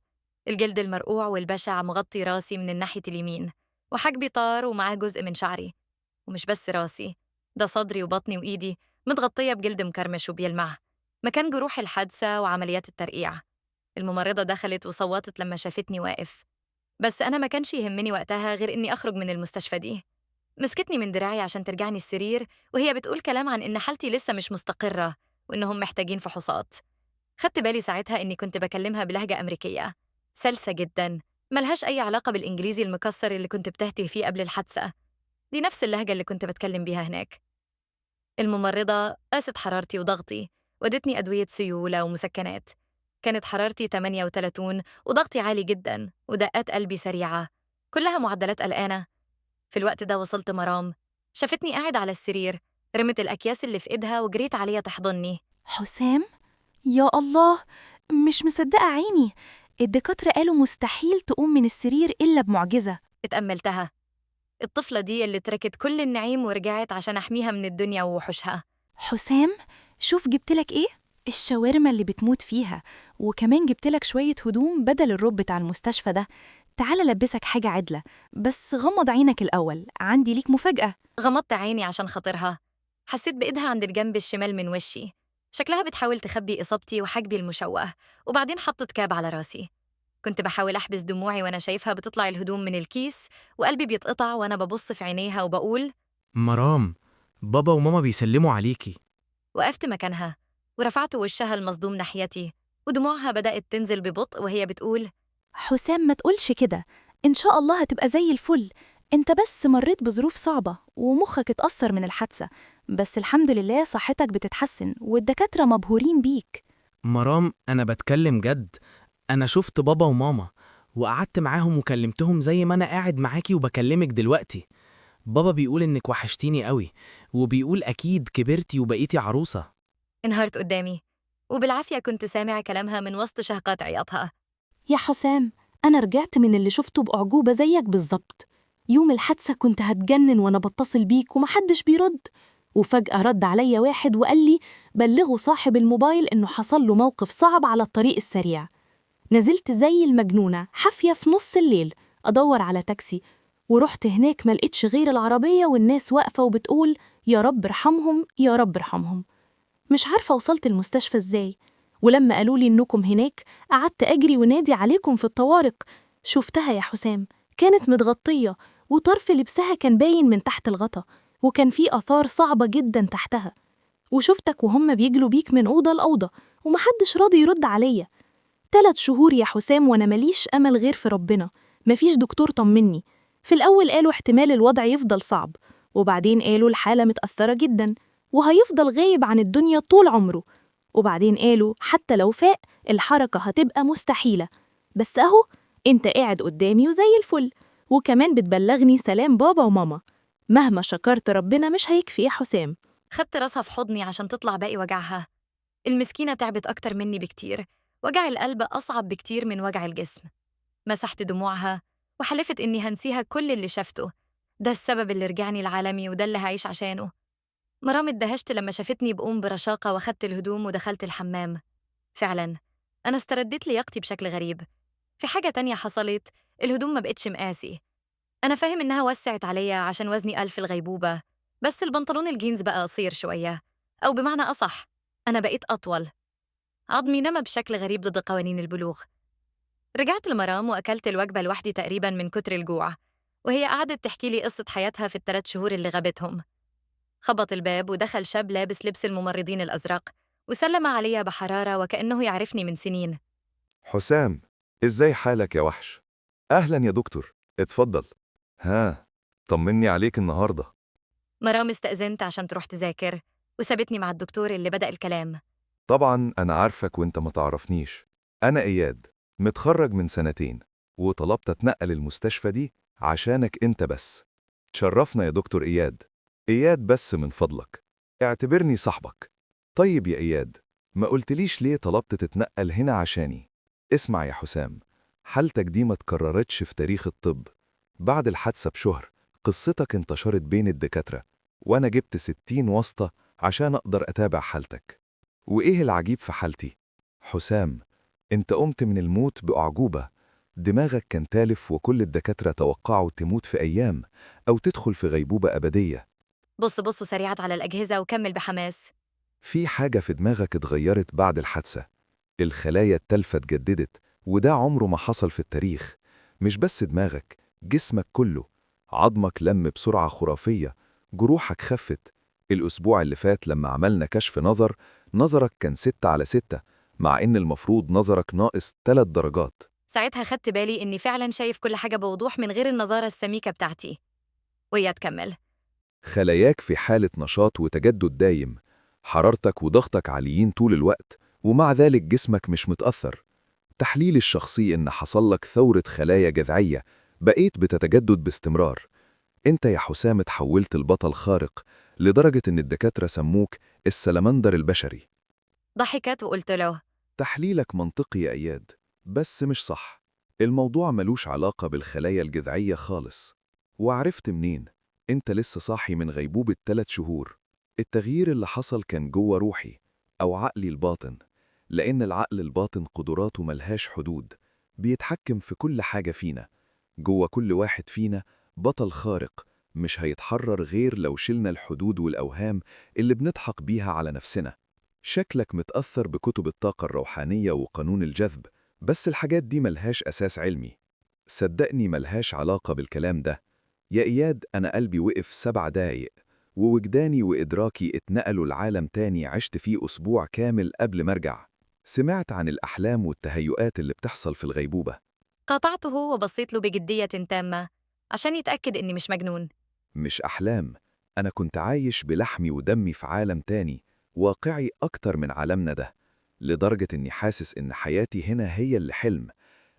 الجلد المرقوع والبشع مغطي راسي من الناحية اليمين، وحاجبي طار ومعاه جزء من شعري. ومش بس راسي، ده صدري وبطني وإيدي متغطية بجلد مكرمش وبيلمع، مكان جروح الحادثة وعمليات الترقيع. الممرضة دخلت وصوتت لما شافتني واقف. بس أنا ما كانش يهمني وقتها غير إني أخرج من المستشفى دي. مسكتني من دراعي عشان ترجعني السرير وهي بتقول كلام عن إن حالتي لسه مش مستقرة وإنهم محتاجين فحوصات. خدت بالي ساعتها إني كنت بكلمها بلهجة أمريكية سلسة جدا، ملهاش أي علاقة بالإنجليزي المكسر اللي كنت بتهته فيه قبل الحادثة. دي نفس اللهجة اللي كنت بتكلم بيها هناك. الممرضة قاست حرارتي وضغطي، ودتني أدوية سيولة ومسكنات. كانت حرارتي 38 وضغطي عالي جدا ودقات قلبي سريعة، كلها معدلات قلقانة. في الوقت ده وصلت مرام، شافتني قاعد على السرير، رمت الأكياس اللي في إيدها وجريت عليها تحضني. حسام، يا الله، مش مصدقة عيني. الدكاترة قالوا مستحيل تقوم من السرير إلا بمعجزة. اتأملتها، الطفلة دي اللي تركت كل النعيم ورجعت عشان أحميها من الدنيا ووحوشها. حسام، شوف جبتلك إيه؟ الشاورما اللي بتموت فيها، وكمان جبتلك شوية هدوم بدل الروب بتاع المستشفى ده. تعال لبسك حاجة عدلة، بس غمض عينك الأول، عندي ليك مفاجأة. غمضت عيني عشان خاطرها، حسيت بإيدها عند الجنب الشمال من وشي، شكلها بتحاول تخبي إصابتي وحاجبي المشوه، وبعدين حطت كاب على راسي. كنت بحاول أحبس دموعي وأنا شايفها بتطلع الهدوم من الكيس، وقلبي بيتقطع وأنا ببص في عينيها وبقول. مرام، بابا وماما بيسلموا عليكي. وقفت مكانها ورفعت وشها المصدوم ناحيتي، ودموعها بدأت تنزل ببطء وهي بتقول. حسام، ما تقولش كده، إن شاء الله هتبقى زي الفل. انت بس مريت بظروف صعبة ومخك اتأثر من الحادثة، بس الحمد لله صحتك بتتحسن والدكاترة مبهورين بيك. مرام، أنا بتكلم جد. أنا شفت بابا وماما وقعدت معاهم وكلمتهم زي ما أنا قاعد معاكي وبكلمك دلوقتي. بابا بيقول إنك وحشتيني قوي، وبيقول أكيد كبرتي وبقيتي عروسة. انهارت قدامي، وبالعافية كنت سامع كلامها من وسط شهقات عياطها. يا حسام، أنا رجعت من اللي شفته بأعجوبة زيك بالظبط. يوم الحادثة كنت هتجنن وأنا بتصل بيك ومحدش بيرد، وفجأة رد عليا واحد وقال لي بلغوا صاحب الموبايل إنه حصل له موقف صعب على الطريق السريع. نزلت زي المجنونة حافية في نص الليل أدور على تاكسي، ورحت هناك ملقتش غير العربية والناس واقفة وبتقول يا رب ارحمهم يا رب ارحمهم. مش عارفة وصلت المستشفى ازاي، ولما قالوا لي إنكم هناك قعدت أجري ونادي عليكم في الطوارق. شفتها يا حسام، كانت متغطية وطرف لبسها كان باين من تحت الغطا، وكان في آثار صعبة جدا تحتها. وشفتك وهم بيجلوا بيك من أوضة لأوضة ومحدش راضي يرد عليا. 3 شهور يا حسام وأنا ماليش أمل غير في ربنا، مفيش دكتور طمني. في الأول قالوا احتمال الوضع يفضل صعب، وبعدين قالوا الحالة متأثرة جدا وهيفضل غايب عن الدنيا طول عمره، وبعدين قالوا حتى لو فاق الحركة هتبقى مستحيلة. بس أهو أنت قاعد قدامي وزي الفل، وكمان بتبلغني سلام بابا وماما. مهما شكرت ربنا مش هيكفي يا حسام. خدت راسها في حضني عشان تطلع باقي وجعها. المسكينة تعبت أكتر مني بكتير، وجع القلب أصعب بكتير من وجع الجسم. مسحت دموعها وحلفت إني هنسيها كل اللي شفته، ده السبب اللي رجعني لعالمي وده اللي هعيش عشانه. مرام اتدهشت لما شافتني بقوم برشاقة واخدت الهدوم ودخلت الحمام. فعلا أنا استرديت لياقتي بشكل غريب. في حاجة تانية حصلت، الهدوم ما بقتش مقاسي. أنا فاهم إنها وسعت عليا عشان وزني قل في الغيبوبة، بس البنطلون الجينز بقى قصير شوية، أو بمعنى أصح أنا بقيت أطول. عظمي نمى بشكل غريب ضد قوانين البلوغ. رجعت لمرام وأكلت الوجبة لوحدي تقريباً من كتر الجوع، وهي قعدت تحكي لي قصة حياتها في ال3 شهور اللي غابتهم. خبط الباب ودخل شاب لابس لبس الممرضين الأزرق، وسلم عليا بحرارة وكأنه يعرفني من سنين. حسام، إزاي حالك يا وحش؟ أهلا يا دكتور، اتفضل. ها، طمني عليك النهاردة. مرام استأذنت عشان تروح تذاكر، وسابتني مع الدكتور اللي بدأ الكلام. طبعا أنا عارفك وإنت ما تعرفنيش. أنا إياد، متخرج من 2 سنين، وطلبت أتنقل المستشفى دي عشانك أنت بس. تشرفنا يا دكتور إياد. إياد بس من فضلك، اعتبرني صاحبك. طيب يا إياد، ما قلتليش ليه طلبت تتنقل هنا عشاني؟ اسمع يا حسام، حالتك دي ما تكررتش في تاريخ الطب. بعد الحادثة بشهر قصتك انتشرت بين الدكاترة، وأنا جبت 60 واسطة عشان أقدر أتابع حالتك. وإيه العجيب في حالتي؟ حسام، أنت قمت من الموت بأعجوبة. دماغك كان تالف وكل الدكاترة توقعوا تموت في أيام أو تدخل في غيبوبة أبدية. بص سريعت على الأجهزة وكمل بحماس. في حاجة في دماغك اتغيرت بعد الحادثة. الخلايا التالفة اتجددت، وده عمره ما حصل في التاريخ. مش بس دماغك، جسمك كله. عظمك لم بسرعة خرافية، جروحك خفت. الأسبوع اللي فات لما عملنا كشف نظر، نظرك كان 6/6، مع إن المفروض نظرك ناقص 3 درجات. ساعتها خدت بالي إني فعلاً شايف كل حاجة بوضوح من غير النظارة السميكة بتاعتي. ويا تكمل. خلاياك في حالة نشاط وتجدد دايم، حرارتك وضغطك عاليين طول الوقت، ومع ذلك جسمك مش متأثر. تحليل الشخصي إن حصل لك ثورة خلايا جذعية، بقيت بتتجدد باستمرار. انت يا حسام اتحولت البطل خارق، لدرجة إن الدكاترة سموك السلمندر البشري. ضحكت وقلت له: تحليلك منطقي يا إياد، بس مش صح. الموضوع ملوش علاقة بالخلايا الجذعية خالص. وعرفت منين؟ انت لسه صاحي من غيبوبة 3 شهور. التغيير اللي حصل كان جوه روحي، أو عقلي الباطن، لأن العقل الباطن قدراته ملهاش حدود، بيتحكم في كل حاجة فينا. جوه كل واحد فينا بطل خارق، مش هيتحرر غير لو شلنا الحدود والأوهام اللي بنضحك بيها على نفسنا. شكلك متأثر بكتب الطاقة الروحانية وقانون الجذب، بس الحاجات دي ملهاش أساس علمي. صدقني ملهاش علاقة بالكلام ده. يا إياد، أنا قلبي وقف 7 دقايق، ووجداني وإدراكي اتنقلوا لعالم تاني عشت فيه أسبوع كامل قبل ما أرجع. سمعت عن الأحلام والتهيؤات اللي بتحصل في الغيبوبة. قاطعته وبصيت له بجدية تامة عشان يتأكد إني مش مجنون. مش أحلام، أنا كنت عايش بلحمي ودمي في عالم تاني، واقعي أكتر من عالمنا ده، لدرجة إني حاسس إن حياتي هنا هي اللي حلم.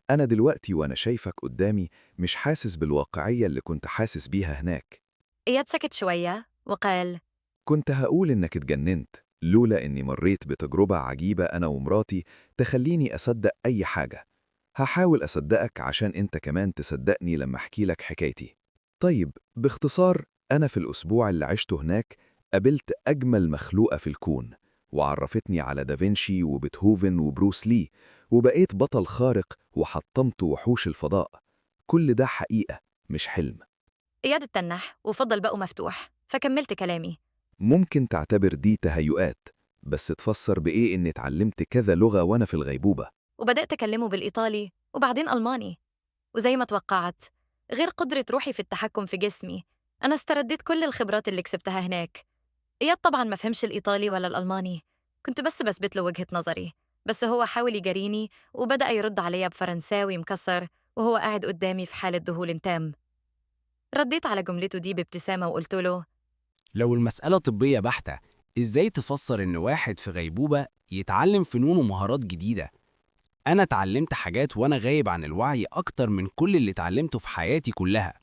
أنا دلوقتي وأنا شايفك قدامي مش حاسس بالواقعية اللي كنت حاسس بيها هناك. إياد سكت شوية وقال: كنت هقول إنك اتجننت، لولا إني مريت بتجربة عجيبة أنا ومراتي تخليني أصدق أي حاجة. هحاول أصدقك عشان أنت كمان تصدقني لما أحكي لك حكايتي. طيب، باختصار، أنا في الأسبوع اللي عشته هناك قابلت أجمل مخلوقة في الكون، وعرفتني على دافنشي وبيتهوفن وبروس لي، وبقيت بطل خارق وحطمت وحوش الفضاء. كل ده حقيقة، مش حلم. إياد اتنح وفضل بقه مفتوح، فكملت كلامي: ممكن تعتبر دي تهيؤات، بس تفسر بإيه إني اتعلمت كذا لغة وأنا في الغيبوبة. وبدأت أكلمه بالإيطالي وبعدين ألماني. وزي ما توقعت، غير قدرة روحي في التحكم في جسمي، أنا استرديت كل الخبرات اللي كسبتها هناك. إياد طبعاً ما فهمش الإيطالي ولا الألماني، كنت بس بثبت له وجهة نظري، بس هو حاول يجاريني وبدأ يرد عليا بفرنساوي مكسر وهو قاعد قدامي في حالة ذهول تام. رديت على جملته دي بابتسامة وقلت له: لو المسألة طبية بحتة، إزاي تفسر إن واحد في غيبوبة يتعلم فنون ومهارات جديدة؟ أنا اتعلمت حاجات وأنا غايب عن الوعي أكتر من كل اللي اتعلمته في حياتي كلها.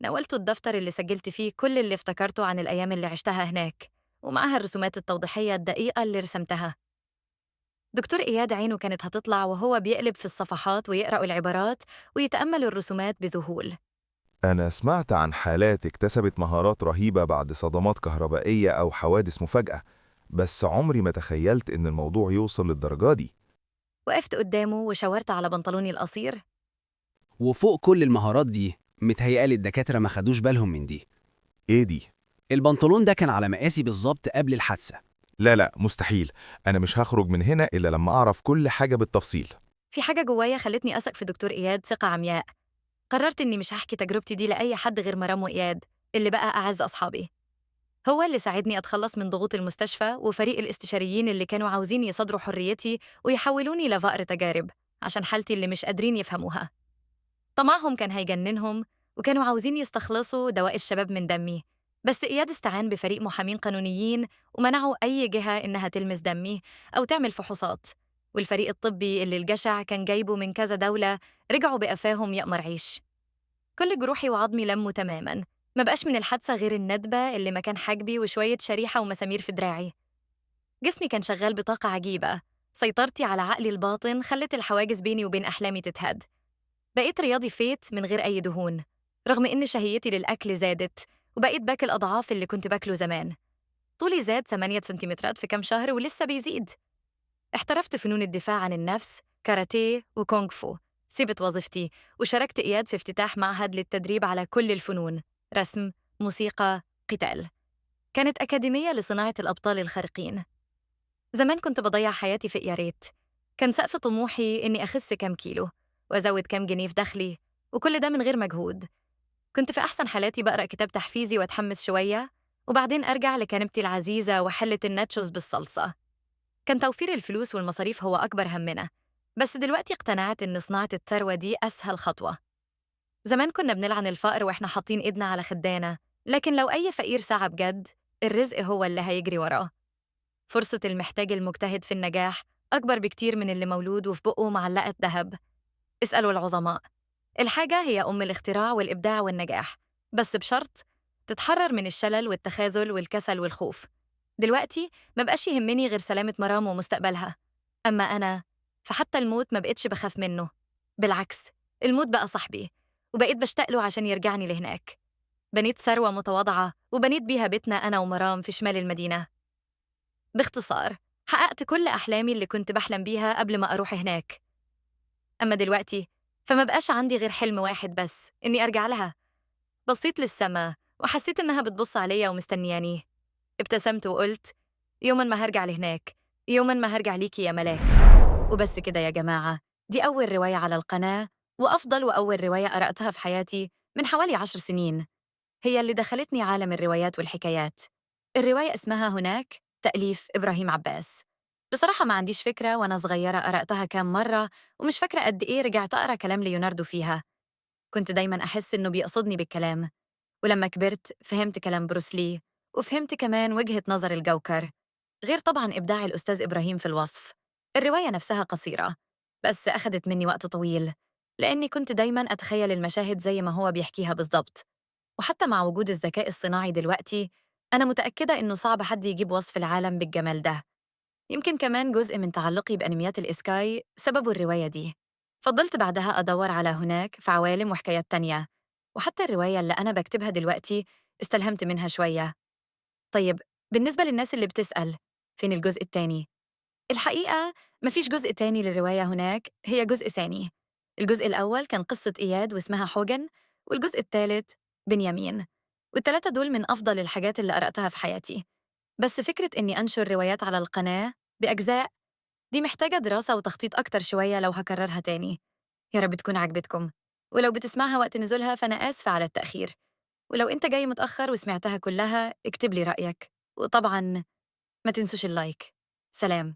ناولته الدفتر اللي سجلت فيه كل اللي افتكرته عن الأيام اللي عشتها هناك، ومعها الرسومات التوضيحية الدقيقة اللي رسمتها. دكتور إياد عينه كانت هتطلع وهو بيقلب في الصفحات ويقرأ العبارات ويتأمل الرسومات بذهول. أنا سمعت عن حالات اكتسبت مهارات رهيبة بعد صدمات كهربائية أو حوادث مفاجئة، بس عمري ما تخيلت إن الموضوع يوصل للدرجة دي. وقفت قدامه وشاورت على بنطلوني القصير. وفوق كل المهارات دي، متهيألي الدكاترة ما خدوش بالهم من دي. إيه دي؟ البنطلون ده كان على مقاسي بالظبط قبل الحادثة. لا مستحيل، أنا مش هخرج من هنا إلا لما أعرف كل حاجة بالتفصيل. في حاجة جوايا خلتني أثق في دكتور إياد ثقة عمياء. قررت إني مش هحكي تجربتي دي لأي حد غير مرام وإياد اللي بقى أعز أصحابي. هو اللي ساعدني أتخلص من ضغوط المستشفى وفريق الاستشاريين اللي كانوا عاوزين يصدروا حريتي ويحولوني لفأر تجارب عشان حالتي اللي مش قادرين يفهموها. طمعهم كان هيجننهم، وكانوا عاوزين يستخلصوا دواء الشباب من دمي. بس إياد استعان بفريق محامين قانونيين ومنعوا أي جهة إنها تلمس دمي أو تعمل فحوصات. والفريق الطبي اللي الجشع كان جايبه من كذا دولة رجعوا بقفاهم يأمر عيش. كل جروحي وعظمي لموا تماماً، ما بقاش من الحادثة غير الندبة اللي مكان حاجبي وشوية شريحة ومسامير في دراعي. جسمي كان شغال بطاقة عجيبة، سيطرتي على عقلي الباطن خلت الحواجز بيني وبين أحلامي تتهد. بقيت رياضي فيت من غير أي دهون، رغم إن شهيتي للأكل زادت وبقيت باكل أضعاف اللي كنت باكله زمان. طولي زاد 8 سنتيمترات في كام شهر ولسه بيزيد. احترفت فنون الدفاع عن النفس، كاراتيه وكونغ فو. سيبت وظيفتي وشاركت إياد في افتتاح معهد للتدريب على كل الفنون: رسم، موسيقى، قتال. كانت أكاديمية لصناعة الأبطال الخارقين. زمان كنت بضيع حياتي في يا ريت. كان سقف طموحي إني أخس كام كيلو وأزود كام جنيه في دخلي، وكل ده من غير مجهود. كنت في أحسن حالاتي بقرأ كتاب تحفيزي وأتحمس شوية، وبعدين أرجع لكنبتي العزيزة وحلة الناتشوز بالصلصة. كان توفير الفلوس والمصاريف هو أكبر همنا، بس دلوقتي اقتنعت إن صناعة الثروة دي أسهل خطوة. زمان كنا بنلعن الفقر وإحنا حاطين إيدنا على خدانا، لكن لو أي فقير سعى بجد، الرزق هو اللي هيجري وراه. فرصة المحتاج المجتهد في النجاح أكبر بكتير من اللي مولود وفي بقه معلقة ذهب. اسألوا العظماء. الحاجة هي أم الاختراع والإبداع والنجاح، بس بشرط تتحرر من الشلل والتخاذل والكسل والخوف. دلوقتي ما بقاش يهمني غير سلامة مرام ومستقبلها. أما أنا فحتى الموت ما بقتش بخاف منه، بالعكس، الموت بقى صاحبي، وبقيت بشتاق له عشان يرجعني لهناك. بنيت ثروة متواضعة وبنيت بيها بيتنا أنا ومرام في شمال المدينة. باختصار، حققت كل أحلامي اللي كنت بحلم بيها قبل ما أروح هناك. أما دلوقتي فما بقاش عندي غير حلم واحد بس، إني أرجع لها. بصيت للسما وحسيت إنها بتبص عليا ومستنياني. ابتسمت وقلت: يوماً ما هرجع لهناك، يوماً ما هرجع ليكي يا ملاك. وبس كده يا جماعة، دي أول رواية على القناة، وأفضل وأول رواية قرأتها في حياتي من حوالي 10 سنين. هي اللي دخلتني عالم الروايات والحكايات. الرواية اسمها هناك، تأليف إبراهيم عباس. بصراحة ما عنديش فكرة وأنا صغيرة قرأتها كام مرة، ومش فاكرة قد إيه رجعت أقرأ كلام ليوناردو فيها. كنت دايماً أحس إنه بيقصدني بالكلام، ولما كبرت فهمت كلام بروسلي، وفهمت كمان وجهة نظر الجوكر، غير طبعاً إبداع الأستاذ إبراهيم في الوصف. الرواية نفسها قصيرة، بس أخدت مني وقت طويل، لأني كنت دايماً أتخيل المشاهد زي ما هو بيحكيها بالضبط. وحتى مع وجود الذكاء الصناعي دلوقتي، أنا متأكدة إنه صعب حد يجيب وصف العالم بالجمال ده. يمكن كمان جزء من تعلقي بأنميات الإسكاي سببه الرواية دي. فضلت بعدها أدور على هناك في عوالم وحكايات تانية، وحتى الرواية اللي أنا بكتبها دلوقتي استلهمت منها شوية. طيب، بالنسبة للناس اللي بتسأل فين الجزء التاني؟ الحقيقة مفيش جزء تاني للرواية هناك، هي جزء ثاني. الجزء الأول كان قصة إياد واسمها حوجن، والجزء الثالث بنيامين. والتلاتة دول من أفضل الحاجات اللي قرأتها في حياتي. بس فكرة إني أنشر روايات على القناة بأجزاء دي محتاجة دراسة وتخطيط أكتر شوية لو هكررها تاني. يا رب تكون عجبتكم، ولو بتسمعها وقت نزولها فأنا آسفة على التأخير. ولو أنت جاي متأخر وسمعتها كلها اكتب لي رأيك، وطبعاً ما تنسوش اللايك. سلام.